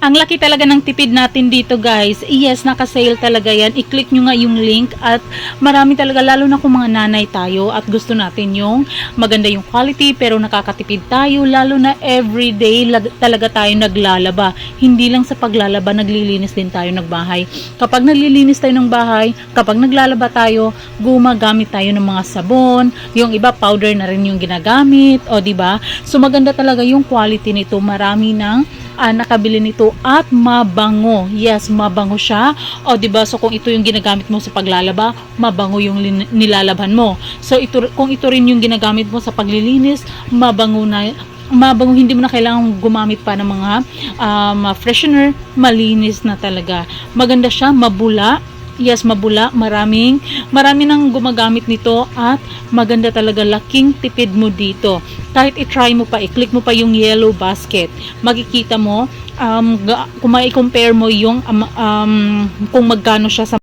Ang laki talaga ng tipid natin dito guys. Yes, naka-sale talaga yan. I-click nyo nga yung link at marami talaga, lalo na kung mga nanay tayo at gusto natin yung maganda yung quality pero nakakatipid tayo, lalo na everyday talaga tayo naglalaba. Hindi lang sa paglalaba, naglilinis din tayo ng bahay. Kapag naglilinis tayo ng bahay, kapag naglalaba tayo, gumagamit tayo ng mga sabon, yung iba powder na rin yung ginagamit, o di ba? So maganda talaga yung quality nito. Marami ng nakabili nito at mabango. Yes, mabango siya. O di ba? So kung ito yung ginagamit mo sa paglalaba, mabango yung nilalabhan mo. So kung ito rin yung ginagamit mo sa paglilinis, mabango na, mabango, hindi mo na kailangan gumamit pa ng mga freshener, malinis na talaga. Maganda siya, mabula. Yes, mabula, marami nang gumagamit nito at maganda talaga, laking tipid mo dito. Kahit i-try mo pa, i-click mo pa yung yellow basket, makikita mo kung mai-compare mo yung kung magkano siya sa